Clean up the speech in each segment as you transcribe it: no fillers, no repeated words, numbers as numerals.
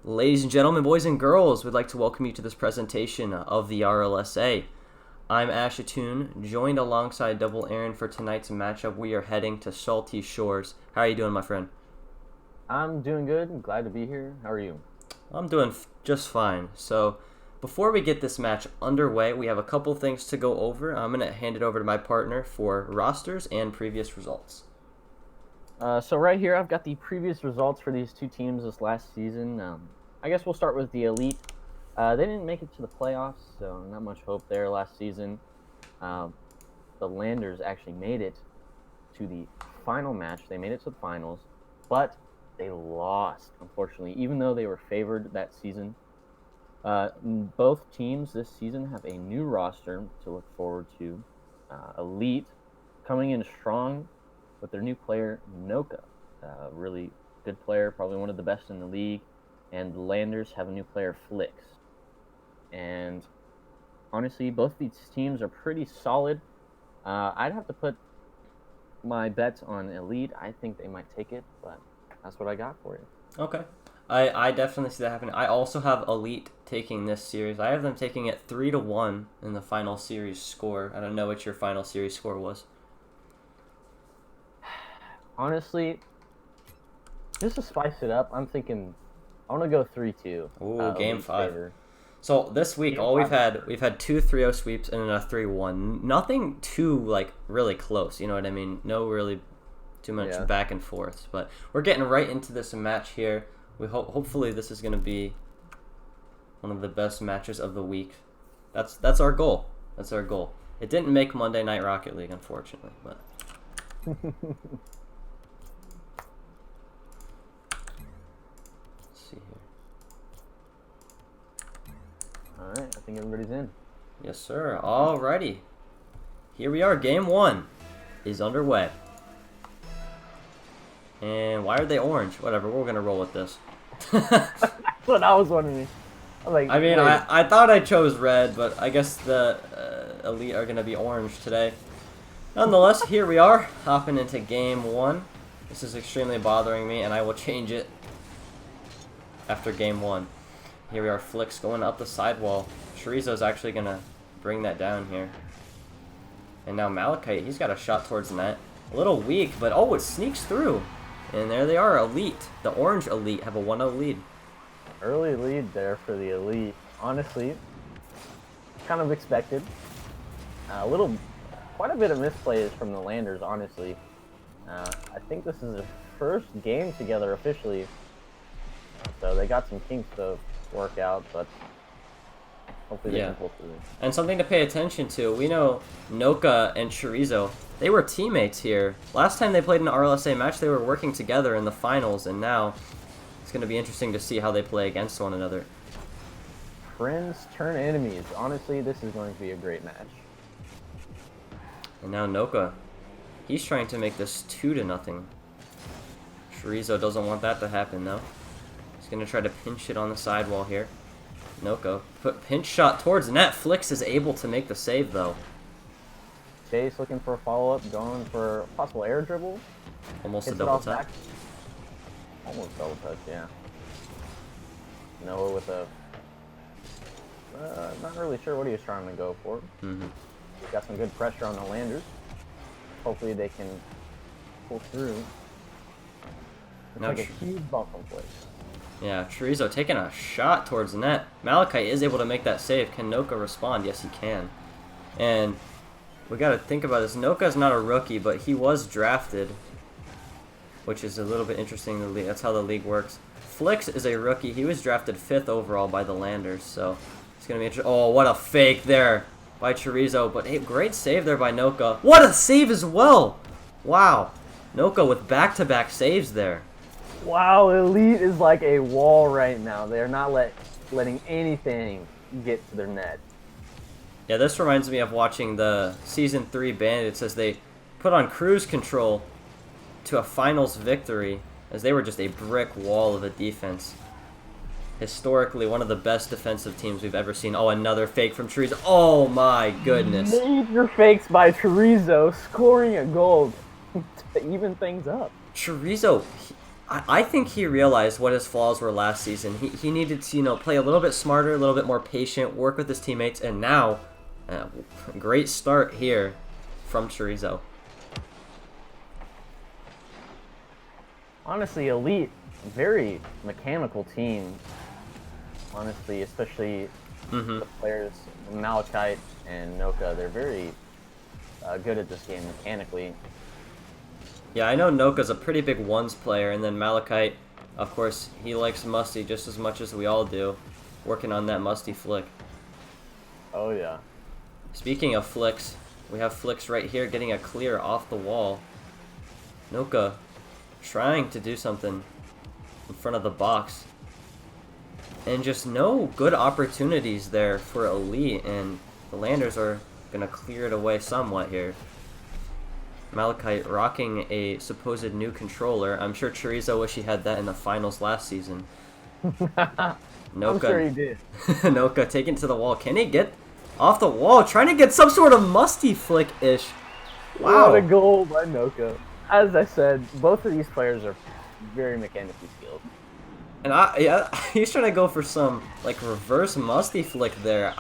Ladies and gentlemen, boys and girls, we'd like to welcome you to this presentation of the RLSA. I'm Ashatoon, joined alongside Double Aaron for tonight's matchup. We are heading to Salty Shores. How are you doing, my friend? I'm doing good. I'm glad to be here. How are you? I'm doing just fine. So, before we get this match underway, we have a couple things to go over. I'm going to hand it over to my partner for rosters and previous results. So right here, I've got the previous results for these two teams this last season. I guess we'll start with the Elite. They didn't make it to the playoffs, so not much hope there last season. The Landers actually made it to the final match. They made it to the finals, but they lost, unfortunately, even though they were favored that season. Both teams this season have a new roster to look forward to. Elite coming in strong with their new player, Noka. Really good player, probably one of the best in the league. And the Landers have a new player, Flix. And honestly, both these teams are pretty solid. I'd have to put my bets on Elite. I think they might take it, but that's what I got for you. Okay. I definitely see that happening. I also have Elite taking this series. I have them taking it 3-1 in the final series score. I don't know what your final series score was. Honestly, just to spice it up, I'm thinking I want to go 3-2. Ooh, game 5. Favor. So this week, we've had 2 3-0 sweeps and then a 3-1. Nothing too really close. You know what I mean? No really too much back and forth. But we're getting right into this match here. We hopefully this is going to be one of the best matches of the week. That's our goal. That's our goal. It didn't make Monday Night Rocket League, unfortunately, but. See here. Alright, I think everybody's in. Yes, sir. Alrighty. Here we are. Game 1 is underway. And why are they orange? Whatever, we're going to roll with this. That's what I was wondering. I thought I chose red, but I guess the Elite are going to be orange today. Nonetheless, here we are, hopping into Game 1. This is extremely bothering me, and I will change it after Game 1. Here we are, Flix going up the sidewall. Chorizo's actually going to bring that down here. And now Malachite, he's got a shot towards net. A little weak, but oh, it sneaks through. And there they are, Elite. The orange Elite have a 1-0 lead. Early lead there for the Elite. Honestly, kind of expected. Quite a bit of misplays from the Landers, honestly. I think this is their first game together officially. So they got some kinks to work out, but hopefully they can pull through. And something to pay attention to, we know Noka and Chorizo, they were teammates here. Last time they played an RLSA match, they were working together in the finals, and now it's going to be interesting to see how they play against one another. Friends turn enemies. Honestly, this is going to be a great match. And now Noka, he's trying to make this 2-0. Chorizo doesn't want that to happen, though. He's going to try to pinch it on the sidewall here. Noka, pinch shot towards the net. Flix is able to make the save, though. Chase looking for a follow-up, going for a possible air dribble. Almost a double touch. Almost double touch, yeah. Noah with a... not really sure what he was trying to go for. Mm-hmm. Got some good pressure on the Landers. Hopefully they can pull through. It's like a huge bump from Flix. Yeah, Chorizo taking a shot towards the net. Malachite is able to make that save. Can Noka respond? Yes, he can. And we got to think about this. Noka's not a rookie, but he was drafted, which is a little bit interesting. That's how the league works. Flix is a rookie. He was drafted 5th overall by the Landers, so it's going to be interesting. Oh, what a fake there by Chorizo, but hey, great save there by Noka. What a save as well! Wow. Noka with back-to-back saves there. Wow, Elite is like a wall right now. They're not letting anything get to their net. Yeah, this reminds me of watching the Season 3 Bandits as they put on cruise control to a finals victory, as they were just a brick wall of a defense. Historically, one of the best defensive teams we've ever seen. Oh, another fake from Chorizo. Oh my goodness. Major fakes by Chorizo, scoring a goal to even things up. Chorizo, I think he realized what his flaws were last season. He needed to, play a little bit smarter, a little bit more patient, work with his teammates, and now, great start here from Chorizo. Honestly, Elite, very mechanical team. Honestly, especially the players, Malachite and Noka, they're very good at this game mechanically. Yeah, I know Noka's a pretty big ones player, and then Malachite, of course, he likes Musty just as much as we all do, working on that Musty flick. Oh, yeah. Speaking of flicks, we have flicks right here getting a clear off the wall. Noka trying to do something in front of the box. And just no good opportunities there for Elite, and the Landers are going to clear it away somewhat here. Malachite rocking a supposed new controller. I'm sure Chorizo wish he had that in the finals last season. Noka, I'm sure he did. Noka taken to the wall. Can he get off the wall? Trying to get some sort of Musty flick-ish. Wow. What a goal by Noka. As I said, both of these players are very mechanically skilled. And he's trying to go for some like reverse Musty flick there.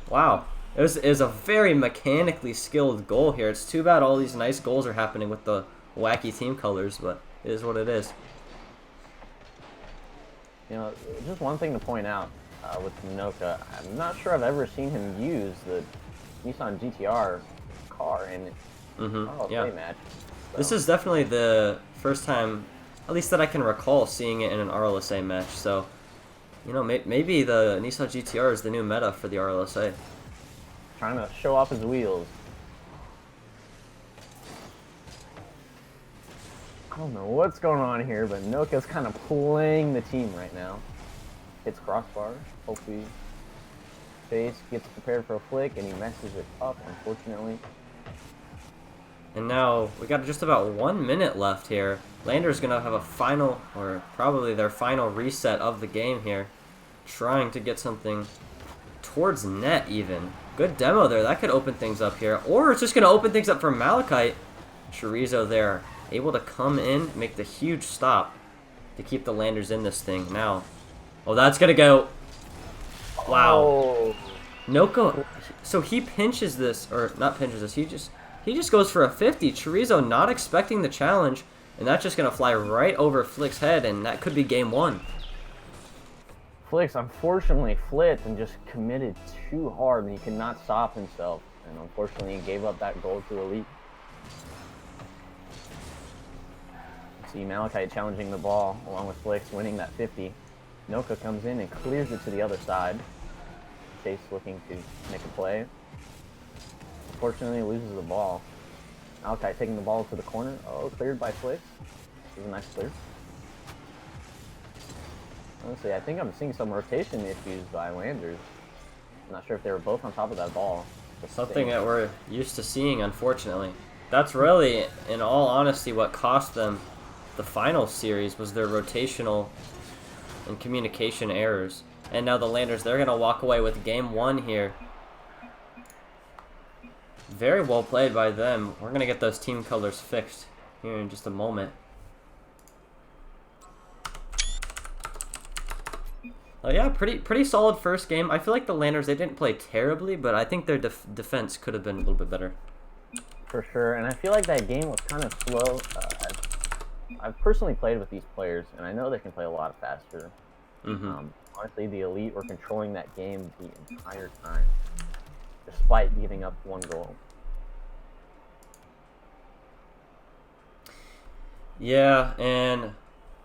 Wow. It was a very mechanically skilled goal here. It's too bad all these nice goals are happening with the wacky team colors, but it is what it is. Just one thing to point out with Noka, I'm not sure I've ever seen him use the Nissan GTR car in an RLSA match. So. This is definitely the first time, at least that I can recall, seeing it in an RLSA match. So, maybe the Nissan GTR is the new meta for the RLSA. Trying to show off his wheels. I don't know what's going on here, but Noka's kind of playing the team right now. Hits crossbar. Hopefully, Face gets prepared for a flick, and he messes it up, unfortunately. And now we got just about 1 minute left here. Lander's gonna have a final, or probably their final reset of the game here, trying to get something towards net even. Good demo there. That could open things up here. Or it's just going to open things up for Malachite. Chorizo there, able to come in, make the huge stop to keep the Landers in this thing. Now, oh, that's going to go. Wow. Oh. Noka, so he pinches this, or not pinches this, he just goes for a 50. Chorizo not expecting the challenge, and that's just going to fly right over Flick's head, and that could be game one. Flicks unfortunately flipped and just committed too hard, and he could not stop himself. And unfortunately, he gave up that goal to Elite. See Malachite challenging the ball along with Flicks, winning that 50. Noka comes in and clears it to the other side. Chase looking to make a play. Unfortunately, loses the ball. Malachite taking the ball to the corner. Oh, cleared by Flicks. This is a nice clear. Honestly, I think I'm seeing some rotation issues by Landers. I'm not sure if they were both on top of that ball. Something that we're used to seeing, unfortunately. That's really, in all honesty, what cost them the final series was their rotational and communication errors. And now the Landers, they're going to walk away with game one here. Very well played by them. We're going to get those team colors fixed here in just a moment. Yeah, pretty solid first game. I feel like the Landers, they didn't play terribly, but I think their defense could have been a little bit better. For sure, and I feel like that game was kind of slow. I've personally played with these players, and I know they can play a lot faster. Honestly, the Elite were controlling that game the entire time, despite giving up one goal. Yeah, and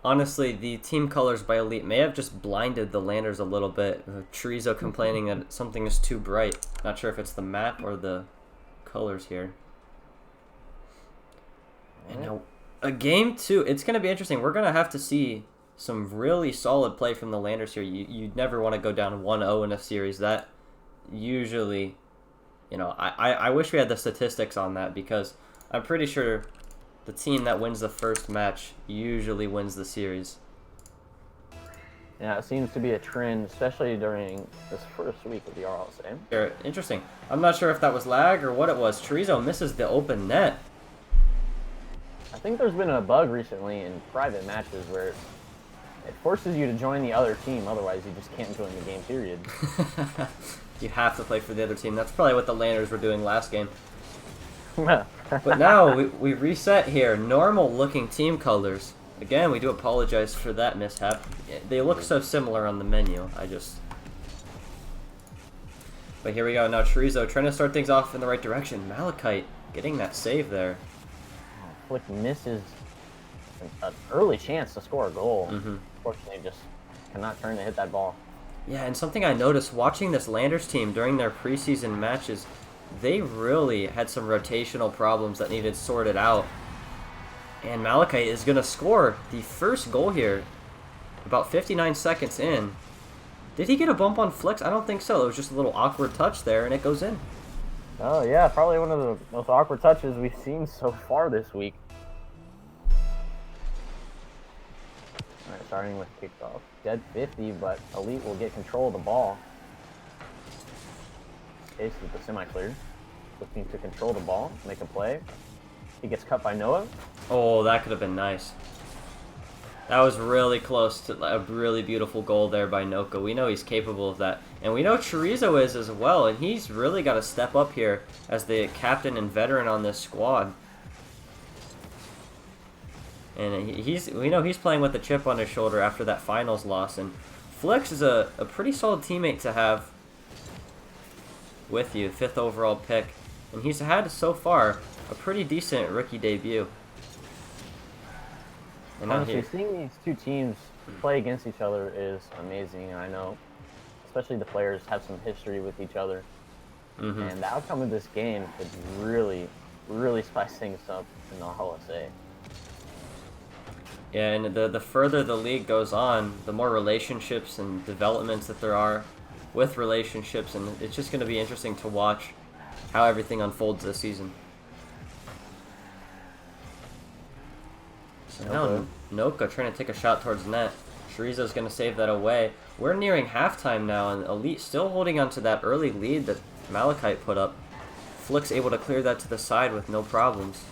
honestly, the team colors by Elite may have just blinded the Landers a little bit. Chorizo complaining that something is too bright. Not sure if it's the map or the colors here. And now, a game two, it's going to be interesting. We're going to have to see some really solid play from the Landers here. You never want to go down 1-0 in a series. That usually, I wish we had the statistics on that, because I'm pretty sure the team that wins the first match usually wins the series. Yeah, it seems to be a trend, especially during this first week of the RLSA. Interesting. I'm not sure if that was lag or what it was. Chorizo misses the open net. I think there's been a bug recently in private matches where it forces you to join the other team, otherwise you just can't join the game, period. You have to play for the other team. That's probably what the Landers were doing last game. But now we reset here. Normal looking team colors. Again, we do apologize for that mishap. They look so similar on the menu. But here we go. Now Chorizo trying to start things off in the right direction. Malachite getting that save there. Flick misses an early chance to score a goal. Mm-hmm. Unfortunately, just cannot turn to hit that ball. Yeah, and something I noticed watching this Landers team during their preseason matches, they really had some rotational problems that needed sorted out. And Malachite is going to score the first goal here about 59 seconds in. Did he get a bump on Flicks? I don't think so. It was just a little awkward touch there, and it goes in. Oh, yeah, probably one of the most awkward touches we've seen so far this week. All right, starting with kickoff. Dead 50, but Elite will get control of the ball. Chase with the semi-clear. Looking to control the ball, make a play. He gets cut by Noah. Oh, that could have been nice. That was really close to a really beautiful goal there by Noka. We know he's capable of that. And we know Chorizo is as well, and he's really got to step up here as the captain and veteran on this squad. And we know he's playing with a chip on his shoulder after that finals loss. And Flex is a pretty solid teammate to have with you, 5th overall pick. And he's had, so far, a pretty decent rookie debut. And honestly, seeing these two teams play against each other is amazing, and I know, especially the players have some history with each other. Mm-hmm. And the outcome of this game could really, really spice things up in the RLSA. Yeah, and the further the league goes on, the more relationships and developments that there are with relationships, and it's just going to be interesting to watch how everything unfolds this season. So now Noka trying to take a shot towards net. Chorizo's going to save that away. We're nearing halftime now, and Elite still holding on to that early lead that Malachite put up. Flick's able to clear that to the side with no problems.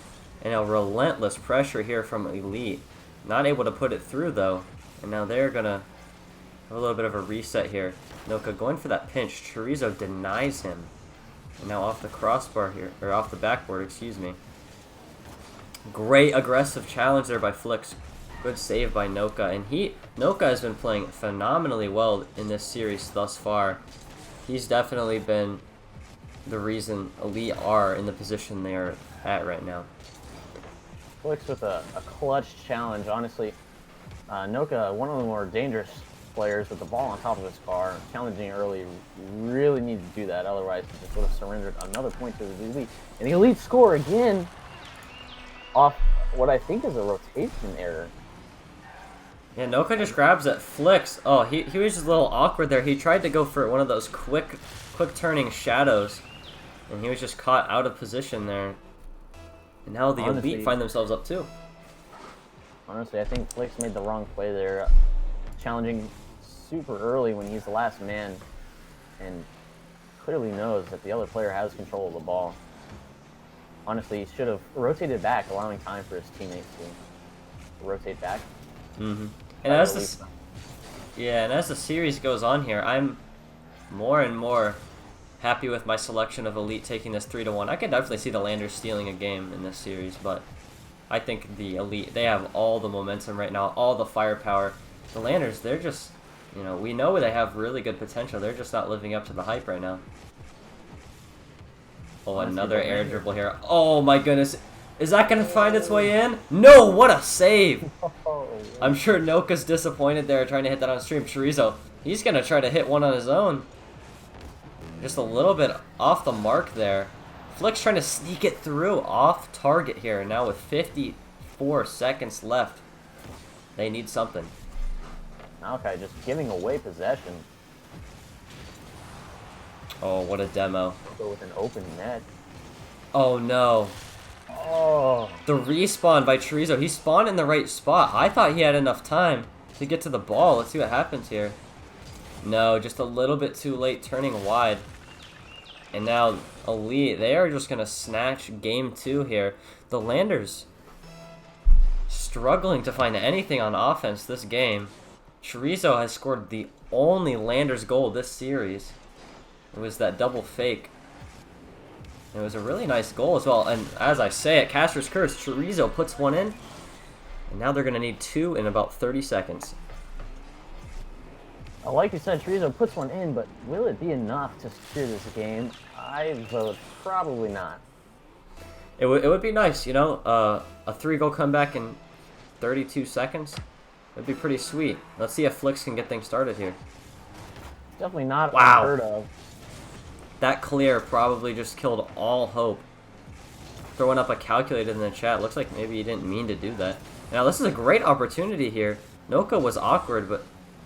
And a relentless pressure here from Elite. Not able to put it through, though. And now they're going to have a little bit of a reset here. Noka going for that pinch. Chorizo denies him. And now off the crossbar here, or off the backboard, excuse me. Great aggressive challenge there by Flicks. Good save by Noka. And Noka has been playing phenomenally well in this series thus far. He's definitely been the reason Elite are in the position they are at right now. Flicks with a clutch challenge. Honestly, Noka, one of the more dangerous players with the ball on top of his car, challenging early, really needed to do that. Otherwise, he just would have surrendered another point to the Elite. And the Elite score again off what I think is a rotation error. Yeah, Noka just grabs at Flicks. Oh, he was just a little awkward there. He tried to go for one of those quick turning shadows, and he was just caught out of position there. And now the Elite find themselves up too. Honestly, I think Flicks made the wrong play there, challenging super early when he's the last man, and clearly knows that the other player has control of the ball. Honestly, he should have rotated back, allowing time for his teammates to rotate back. Mm-hmm. And as the series goes on here, I'm more and more happy with my selection of Elite taking this 3-1. I could definitely see the Landers stealing a game in this series, but I think the Elite, they have all the momentum right now, all the firepower. The Landers, they're just, we know they have really good potential. They're just not living up to the hype right now. Oh, another air dribble here. Oh my goodness. Is that going to find its way in? No, what a save. I'm sure Noka's disappointed there trying to hit that on stream. Chorizo, he's going to try to hit one on his own. Just a little bit off the mark there. Flick's trying to sneak it through off target here. Now with 54 seconds left. They need something. Okay, just giving away possession. Oh, what a demo. Go with an open net. Oh no. Oh. The respawn by Chorizo. He spawned in the right spot. I thought he had enough time to get to the ball. Let's see what happens here. No, just a little bit too late turning wide. And now Elite, they are just going to snatch game 2 here. The Landers, struggling to find anything on offense this game. Chorizo has scored the only Landers goal this series. It was that double fake. It was a really nice goal as well. And as I say it, Caster's Curse, Chorizo puts one in. And now they're going to need 2 in about 30 seconds. Like you said, Chorizo puts one in, but will it be enough to secure this game? I vote probably not. It would be nice, you know, a 3-goal comeback in 32 seconds. It'd be pretty sweet. Let's see if Flicks can get things started here. Definitely not Wow. unheard of. That clear probably just killed all hope. Throwing up a calculator in the chat. Looks like maybe he didn't mean to do that. Now, this is a great opportunity here. Noka was awkward, but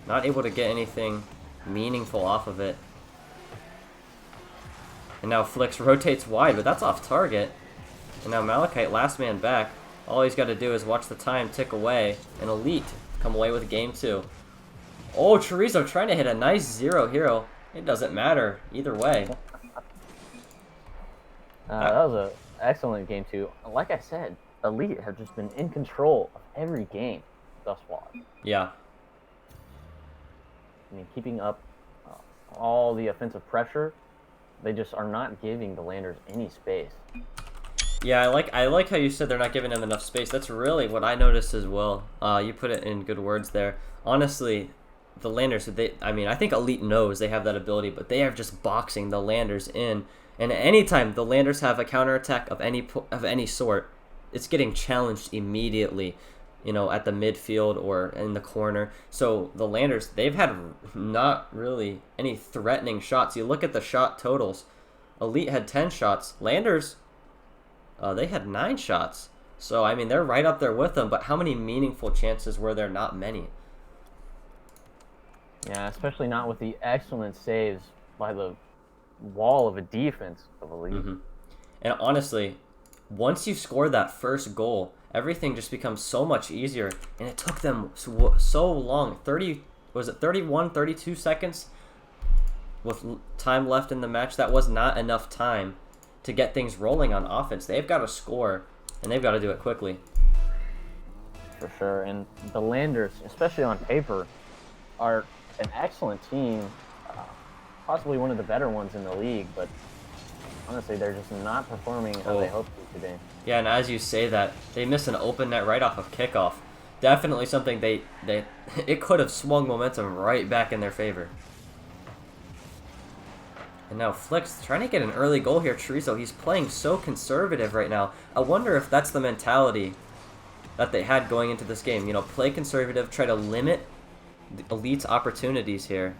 not able to get anything meaningful off of it. And now Flicks rotates wide, but that's off target. And now Malachite, last man back. All he's got to do is watch the time tick away. And Elite come away with game 2. Oh, Chorizo trying to hit a nice 0 hero. It doesn't matter either way. That was an excellent game, too. Like I said, Elite have just been in control of every game thus far. Yeah. I mean, keeping up all the offensive pressure, they just are not giving the Landers any space. Yeah, I like how you said they're not giving them enough space. That's really what I noticed as well. You put it in good words there. Honestly, the Landers, I think Elite knows they have that ability, but they are just boxing the Landers in. And anytime the Landers have a counterattack of any sort, it's getting challenged immediately, you know, at the midfield or in the corner. So the Landers, they've had not really any threatening shots. You look at the shot totals. Elite had 10 shots. Landers, they had 9 shots. So, I mean, they're right up there with them, but how many meaningful chances were there? Not many. Yeah, especially not with the excellent saves by the wall of a defense of Elite. Mm-hmm. And honestly, once you score that first goal, everything just becomes so much easier. And it took them so long. 31, 32 seconds with time left in the match? That was not enough time to get things rolling on offense. They've got to score, and they've got to do it quickly. For sure. And the Landers, especially on paper, are an excellent team. Possibly one of the better ones in the league, but honestly, they're just not performing how they hoped to today. Yeah, and as you say that, they miss an open net right off of kickoff. Definitely something it could have swung momentum right back in their favor. And now Flicks trying to get an early goal here. Chorizo, he's playing so conservative right now. I wonder if that's the mentality that they had going into this game. You know, play conservative, try to limit the Elite's opportunities here.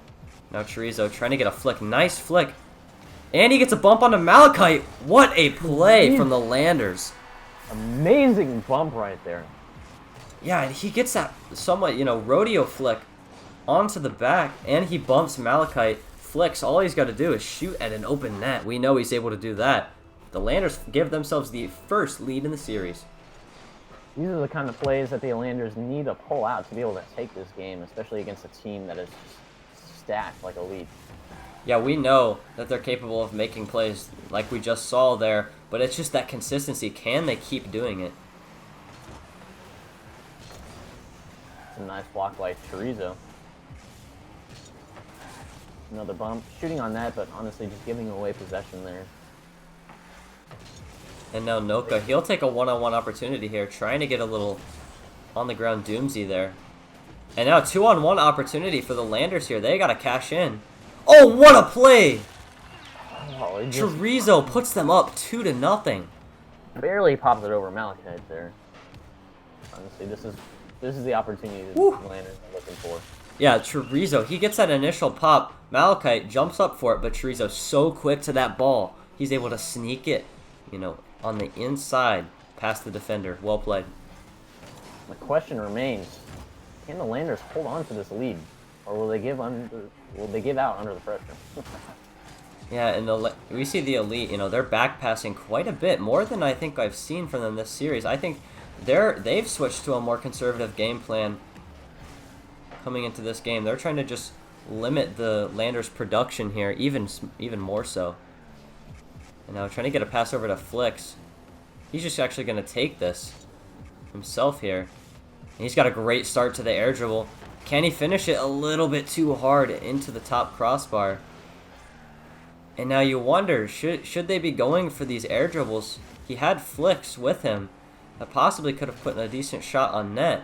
Now Chorizo trying to get a flick. Nice flick. And he gets a bump onto Malachite. What a play from the Landers. Amazing bump right there. Yeah, and he gets that somewhat, you know, rodeo flick onto the back, and he bumps Malachite. Flicks, all he's got to do is shoot at an open net. We know he's able to do that. The Landers give themselves the first lead in the series. These are the kind of plays that the Landers need to pull out to be able to take this game, especially against a team that is stacked like Elite. Yeah, we know that they're capable of making plays like we just saw there, but it's just that consistency. Can they keep doing it? It's a nice block by Chorizo. Another bump. Shooting on that, but honestly just giving away possession there. And now Noka, he'll take a one-on-one opportunity here, trying to get a little on-the-ground doomsy there. And now 2-on-1 opportunity for the Landers here. They got to cash in. Oh, what a play! Oh, Chorizo puts them up 2-0. Barely pops it over Malachite there. Honestly, this is the opportunity that the Landers are looking for. Yeah, Chorizo, he gets that initial pop. Malachite jumps up for it, but Chorizo's so quick to that ball. He's able to sneak it, you know, on the inside past the defender. Well played. The question remains, can the Landers hold on to this lead? Or will they give out under the pressure? Yeah, and we see the Elite, you know, they're back passing quite a bit, more than I think I've seen from them this series. I think they've switched to a more conservative game plan coming into this game. They're trying to just limit the Landers' production here, even more so. And now trying to get a pass over to Flicks. He's just actually going to take this. himself here. And he's got a great start to the air dribble. Can he finish it a little bit too hard into the top crossbar? And now you wonder, should they be going for these air dribbles? He had flicks with him that possibly could have put a decent shot on net.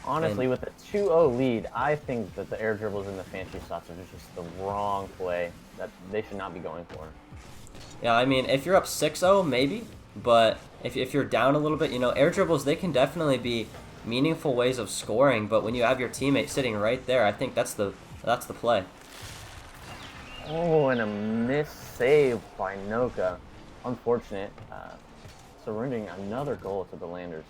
Honestly, with a 2-0 lead, I think that the air dribbles and the fancy shots are just the wrong play that they should not be going for. Yeah, I mean, if you're up 6-0, maybe. But if you're down a little bit, you know, air dribbles, they can definitely be meaningful ways of scoring. But when you have your teammate sitting right there, I think that's the play. Oh, and a missed save by Noka. Unfortunate. Surrendering another goal to the Landers.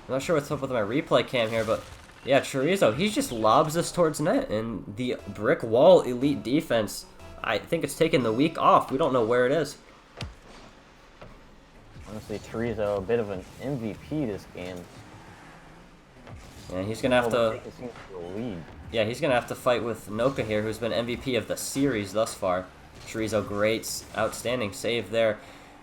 I'm not sure what's up with my replay cam here, but yeah, Chorizo, he just lobs this towards net, and the brick wall elite defense, I think it's taken the week off. We don't know where it is. Honestly, Chorizo, a bit of an MVP this game. Yeah, he's gonna have to. Lead. Yeah, he's gonna have to fight with Noka here, who's been MVP of the series thus far. Chorizo, great, outstanding save there,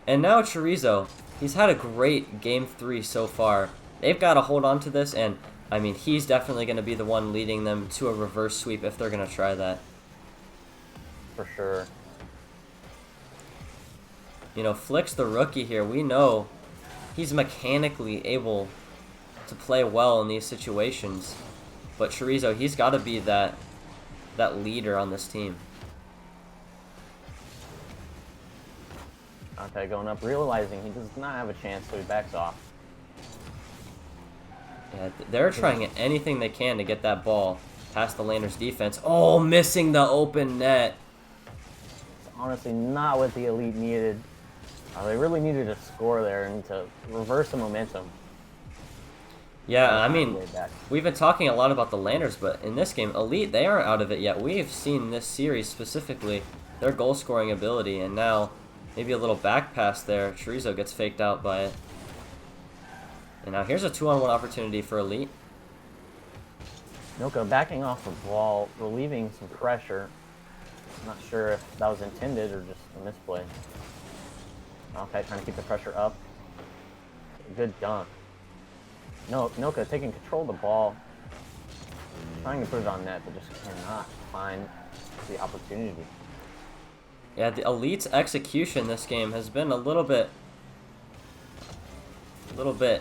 and now Chorizo, he's had a great game 3 so far. They've got to hold on to this, and I mean, he's definitely going to be the one leading them to a reverse sweep if they're going to try that. For sure. You know, Flick's the rookie here. We know he's mechanically able to play well in these situations, but Chorizo, he's got to be that leader on this team. Dante going up, realizing he does not have a chance, so he backs off. Yeah, they're trying anything they can to get that ball past the Landers defense. Oh, missing the open net. It's honestly not what the Elite needed. They really needed to score there and to reverse the momentum. Yeah, I mean, we've been talking a lot about the Landers, but in this game, Elite, they aren't out of it yet. We've seen this series specifically, their goal-scoring ability, and now maybe a little back pass there. Chorizo gets faked out by it. And now here's a 2-on-1 opportunity for Elite. Noka backing off the ball, relieving some pressure. Not sure if that was intended or just a misplay. Okay, trying to keep the pressure up. Good dunk. No, Noka taking control of the ball. Trying to put it on net, but just cannot find the opportunity. Yeah, the Elite's execution this game has been a little bit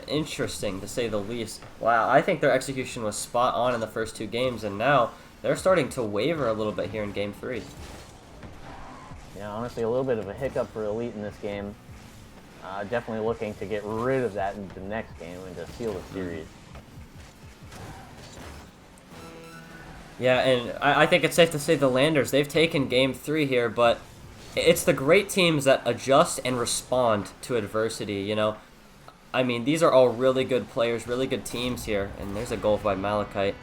interesting, to say the least. Wow, I think their execution was spot on in the first 2 games, and now they're starting to waver a little bit here in Game 3. Yeah, honestly, a little bit of a hiccup for Elite in this game. Definitely looking to get rid of that in the next game and to seal the series. Yeah, and I think it's safe to say the Landers, they've taken Game 3 here, but it's the great teams that adjust and respond to adversity, you know. I mean, these are all really good players, really good teams here. And there's a goal by Malachite.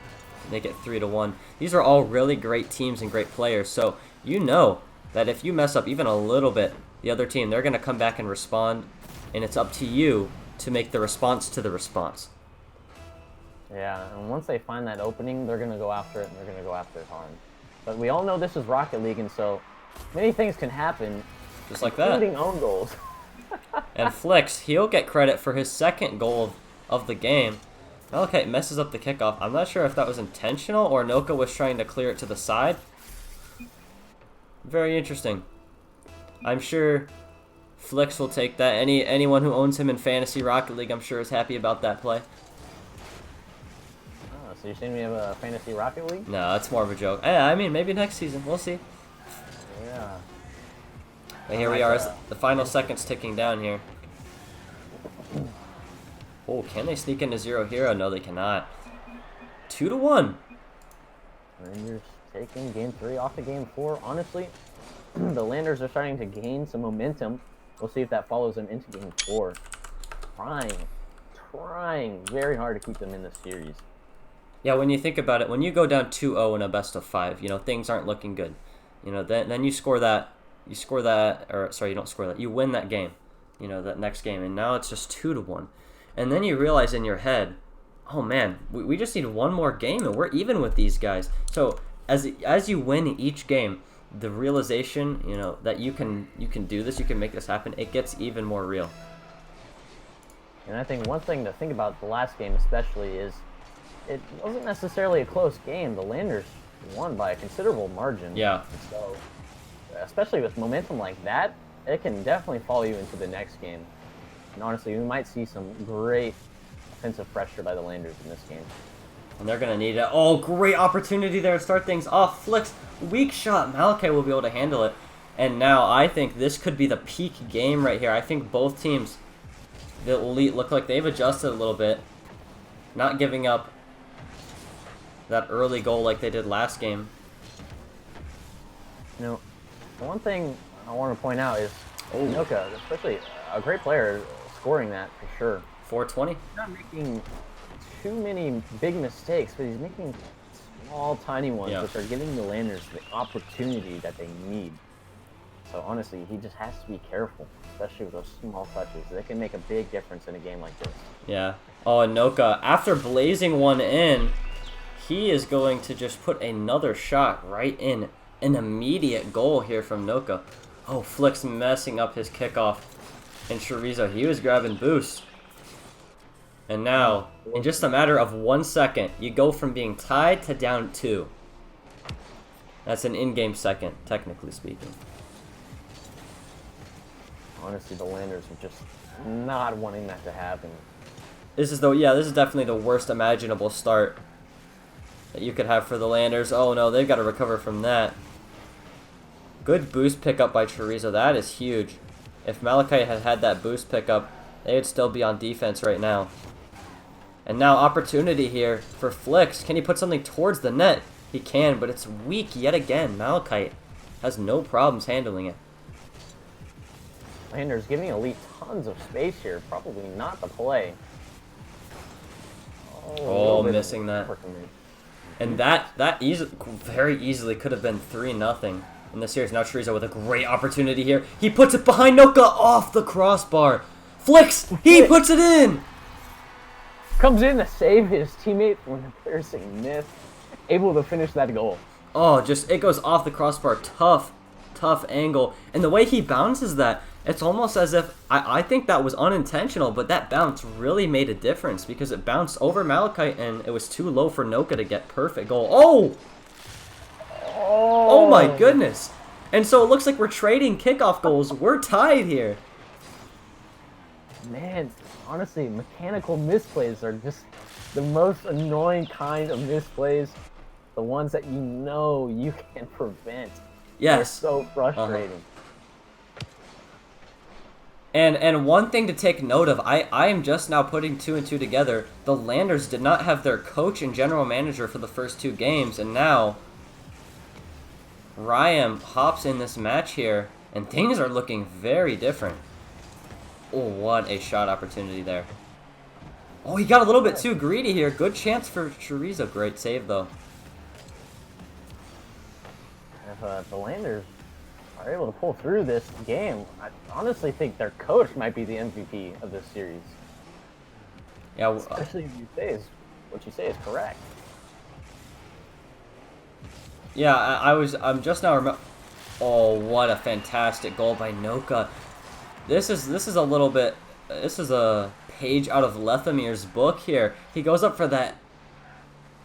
They get 3-1. These are all really great teams and great players. So you know that if you mess up even a little bit, the other team, they're going to come back and respond. And it's up to you to make the response to the response. Yeah, and once they find that opening, they're going to go after it, and they're going to go after it hard. But we all know this is Rocket League, and so many things can happen. Just like that. Including own goals. And Flicks, he'll get credit for his second goal of the game. Malachite messes up the kickoff. I'm not sure if that was intentional or Noka was trying to clear it to the side. Very interesting. I'm sure Flicks will take that. Anyone who owns him in Fantasy Rocket League, I'm sure, is happy about that play. Oh, so you're saying we have a Fantasy Rocket League? No, that's more of a joke. I mean, maybe next season. We'll see. Yeah. But here we are, as the final seconds ticking down here. Oh, can they sneak into 0 hero? No, they cannot. 2-1. Rangers taking Game 3 off of Game 4. Honestly, the Landers are starting to gain some momentum. We'll see if that follows them into Game 4. Trying very hard to keep them in this series. Yeah, when you think about it, when you go down 2-0 in a best of 5, you know, things aren't looking good. You know, then you score that. You don't score that. You win that game, you know, that next game, and now it's just 2-1. And then you realize in your head, oh man, we just need one more game and we're even with these guys. So as you win each game, the realization, you know, that you can do this, you can make this happen, it gets even more real. And I think one thing to think about the last game especially is it wasn't necessarily a close game. The Landers won by a considerable margin. Yeah. So, especially with momentum like that, it can definitely follow you into the next game. And honestly, we might see some great offensive pressure by the Landers in this game. And they're going to need it. Oh, great opportunity there to start things off. Flicks, weak shot. Malachi will be able to handle it. And now I think this could be the peak game right here. I think both teams, the Elite, look like they've adjusted a little bit. Not giving up that early goal like they did last game. You know, the one thing I want to point out is Noka, especially a great player, scoring that for sure. 420. He's not making too many big mistakes, but he's making small, tiny ones, which are giving the Landers the opportunity that they need. So honestly, he just has to be careful, especially with those small touches. They can make a big difference in a game like this. Yeah. Oh, and Noka, after blazing one in, he is going to just put another shot right in. An immediate goal here from Noka. Oh, Flick's messing up his kickoff. And Chorizo, he was grabbing boost. And now, in just a matter of 1 second, you go from being tied to down 2. That's an in-game second, technically speaking. Honestly, the Landers are just not wanting that to happen. This is definitely the worst imaginable start that you could have for the Landers. Oh no, they've got to recover from that. Good boost pickup by Chorizo. That is huge. If Malachi had had that boost pickup, they'd still be on defense right now. And now opportunity here for Flicks. Can he put something towards the net? He can, but it's weak yet again. Malachi has no problems handling it. Landers giving Elite tons of space here. Probably not the play. Oh, missing that. And that very easily could have been 3-0 in the series. Now Chorizo with a great opportunity here. He puts it behind Noka off the crossbar. Flicks, he puts it in. Comes in to save his teammate from an embarrassing miss. Able to finish that goal. Oh, it goes off the crossbar. Tough angle. And the way he bounces that, it's almost as if, I think that was unintentional, but that bounce really made a difference because it bounced over Malachi and it was too low for Noka to get perfect goal. Oh my goodness. And so it looks like we're trading kickoff goals. We're tied here. Man, honestly, mechanical misplays are just the most annoying kind of misplays. The ones that you know you can prevent. Yes. They're so frustrating. And one thing to take note of, I am just now putting 2 and 2 together. The Landers did not have their coach and general manager for the first 2 games, and now Ryan hops in this match here, and things are looking very different. Oh, what a shot opportunity there. Oh, he got a little bit too greedy here. Good chance for Chorizo. Great save, though. If the Landers are able to pull through this game, I honestly think their coach might be the MVP of this series. Yeah, especially if what you say is correct. Yeah, I'm just now oh, what a fantastic goal by Noka. This is a page out of Lethamir's book here. He goes up for that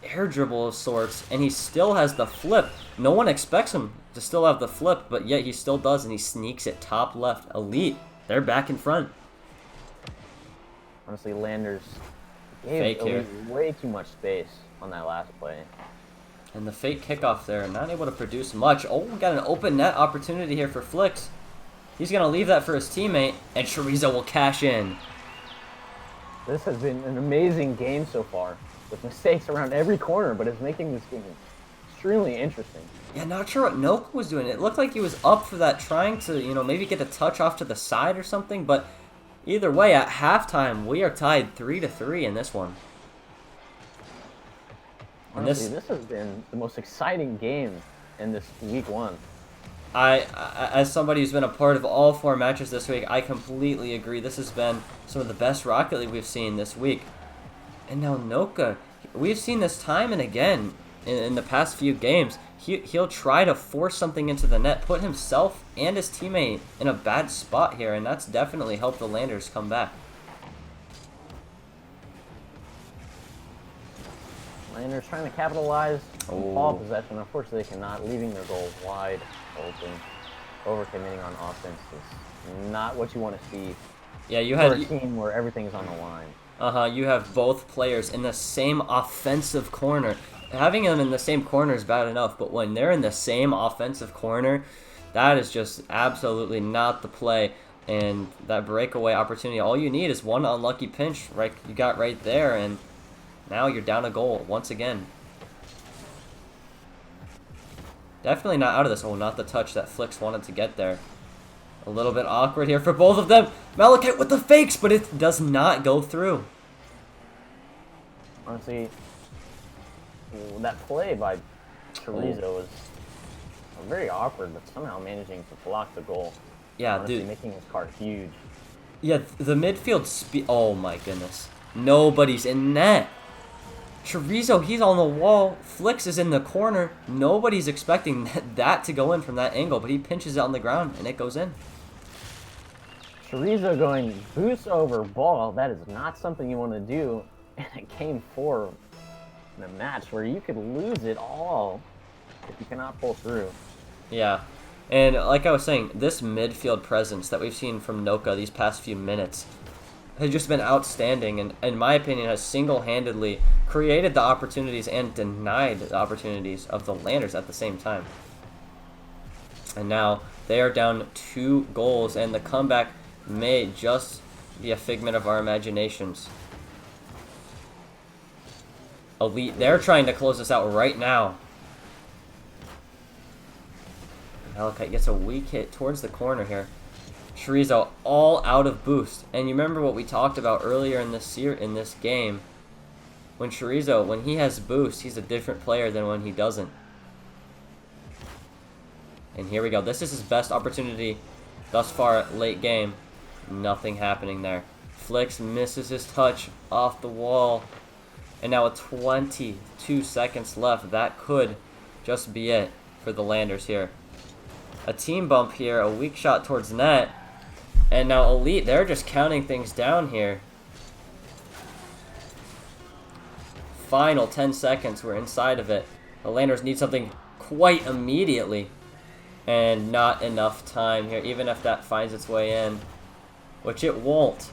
air dribble of sorts, and he still has the flip. No one expects him to still have the flip, but yet he still does, and he sneaks it top left. Elite, they're back in front. Honestly, Landers gave Elite way too much space on that last play. And the fake kickoff there, not able to produce much. Oh, we got an open net opportunity here for Flicks. He's going to leave that for his teammate, and Chorizo will cash in. This has been an amazing game so far, with mistakes around every corner, but it's making this game extremely interesting. Yeah, not sure what Noka was doing. It looked like he was up for that, trying to, maybe get a touch off to the side or something, but either way, at halftime, we are tied 3-3 in this one. Honestly, this has been the most exciting game in this week 1. I, as somebody who's been a part of all 4 matches this week, I completely agree. This has been some of the best Rocket League we've seen this week. And now Noka, we've seen this time and again in the past few games. He'll try to force something into the net, put himself and his teammate in a bad spot here, and that's definitely helped the Landers come back. Landers trying to capitalize on ball Oh. possession. Unfortunately, they cannot, leaving their goals wide open. Overcommitting on offense is not what you want to see Yeah, you for had. a team where everything is on the line. You have both players in the same offensive corner. Having them in the same corner is bad enough, but when they're in the same offensive corner, that is just absolutely not the play. And that breakaway opportunity, all you need is one unlucky pinch, right? You got right there, and now you're down a goal once again. Definitely not out of this. Oh, not the touch that Flicks wanted to get there. A little bit awkward here for both of them. Malachite with the fakes, but it does not go through. Honestly, that play by Chorizo was very awkward, but somehow managing to block the goal. Yeah, Honestly, dude. making his card huge. Yeah, the midfield speed. Oh my goodness. Nobody's in net. Chorizo, he's on the wall. Flicks is in the corner. Nobody's expecting that to go in from that angle, but he pinches it on the ground and it goes in. Chorizo going boost over ball, that is not something you want to do in a game 4 in a match where you could lose it all if you cannot pull through. Yeah. And like I was saying, this midfield presence that we've seen from Noka these past few minutes has just been outstanding, and in my opinion has single-handedly created the opportunities and denied the opportunities of the Landers at the same time. And now they are down 2 goals, and the comeback may just be a figment of our imaginations. Elite, they're trying to close this out right now. Malachite gets a weak hit towards the corner here. Chorizo all out of boost. And you remember what we talked about earlier in this game. When Chorizo, when he has boost, he's a different player than when he doesn't. And here we go. This is his best opportunity thus far late game. Nothing happening there. Flicks misses his touch off the wall. And now with 22 seconds left, that could just be it for the Landers here. A team bump here, a weak shot towards net. And now Elite, they're just counting things down here. Final 10 seconds, we're inside of it. The Landers need something quite immediately. And not enough time here, even if that finds its way in. Which it won't.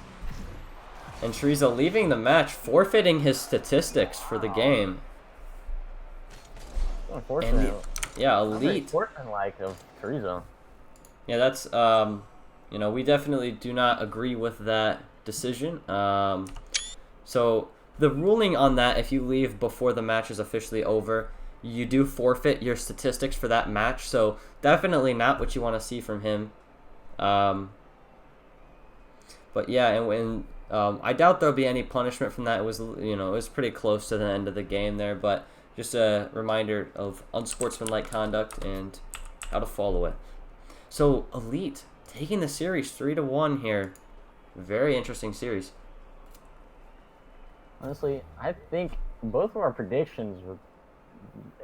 And Chorizo leaving the match, forfeiting his statistics for the game. Unfortunately. Yeah, Elite. Unsportsmanlike of Chorizo. Yeah, that's, you know, we definitely do not agree with that decision. So the ruling on that, if you leave before the match is officially over, you do forfeit your statistics for that match. So definitely not what you want to see from him. But yeah, and when I doubt there'll be any punishment from that. It was, you know, it was pretty close to the end of the game there, but just a reminder of unsportsmanlike conduct and how to follow it. So Elite taking the series 3-1 here. Very interesting series. Honestly, I think both of our predictions were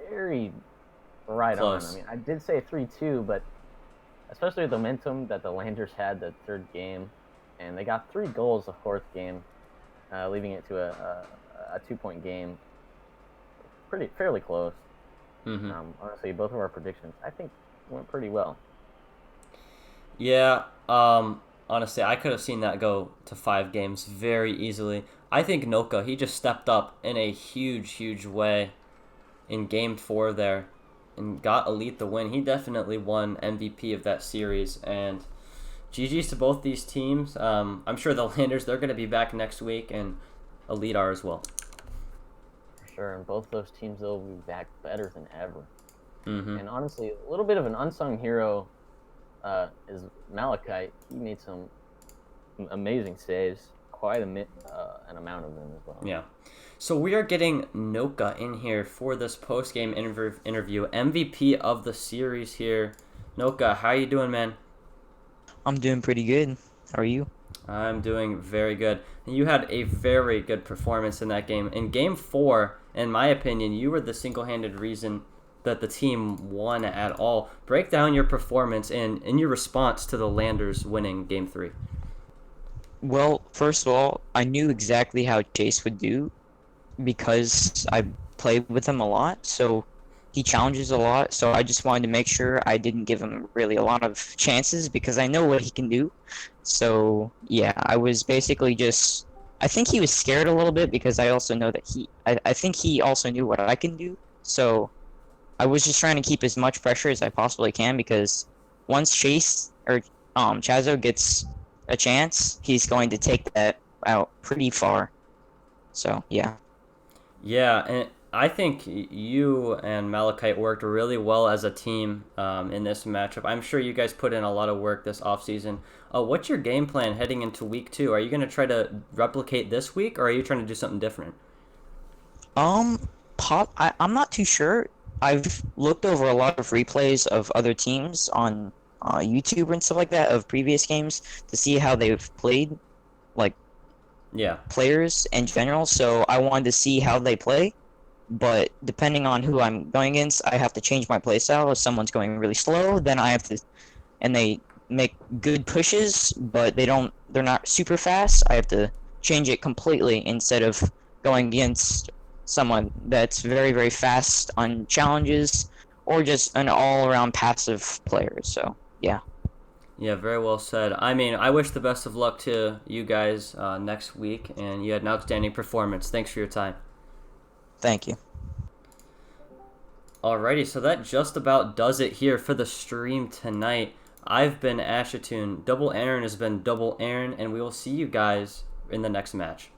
very right Close. on. I mean, I did say 3-2, but especially with the momentum that the Landers had the third game, and they got 3 goals the fourth game, leaving it to a 2-point game. Fairly close. Mm-hmm. Honestly, both of our predictions, I think, went pretty well. Yeah, honestly, I could have seen that go to 5 games very easily. I think Noka, he just stepped up in a huge, huge way in Game 4 there and got Elite the win. He definitely won MVP of that series, and GG's to both these teams. I'm sure the Landers, they're going to be back next week, and Elite are as well. For sure, and both those teams, they'll be back better than ever. Mm-hmm. And honestly, a little bit of an unsung hero is Malachite. He made some amazing saves, quite an amount of them as well. Yeah. So we are getting Noka in here for this post-game interview. MVP of the series here. Noka, how you doing, man? I'm doing pretty good. How are you? I'm doing very good. You had a very good performance in that game. In Game 4, in my opinion, you were the single-handed reason that the team won at all. Break down your performance and your response to the Landers winning Game 3. Well, first of all, I knew exactly how Chase would do because I play with him a lot, so he challenges a lot. So I just wanted to make sure I didn't give him really a lot of chances because I know what he can do. So yeah, I was basically just. I think he was scared a little bit because I also know that I think he also knew what I can do. So I was just trying to keep as much pressure as I possibly can because once Chase or Chazo gets a chance, he's going to take that out pretty far. So yeah. Yeah, and I think you and Malachite worked really well as a team in this matchup. I'm sure you guys put in a lot of work this offseason. What's your game plan heading into week 2? Are you going to try to replicate this week, or are you trying to do something different? Um, I'm not too sure. I've looked over a lot of replays of other teams on YouTube and stuff like that of previous games to see how they've played, like Yeah. players in general. So I wanted to see how they play. But depending on who I'm going against, I have to change my playstyle. If someone's going really slow, then I have to, and they make good pushes, but they're not super fast. I have to change it completely instead of going against someone that's very, very fast on challenges or just an all-around passive player. So, yeah. Yeah, very well said. I mean, I wish the best of luck to you guys next week, and you had an outstanding performance. Thanks for your time. Thank you. Alrighty, so that just about does it here for the stream tonight. I've been Ashatoon. Double Aaron has been Double Aaron, and we will see you guys in the next match.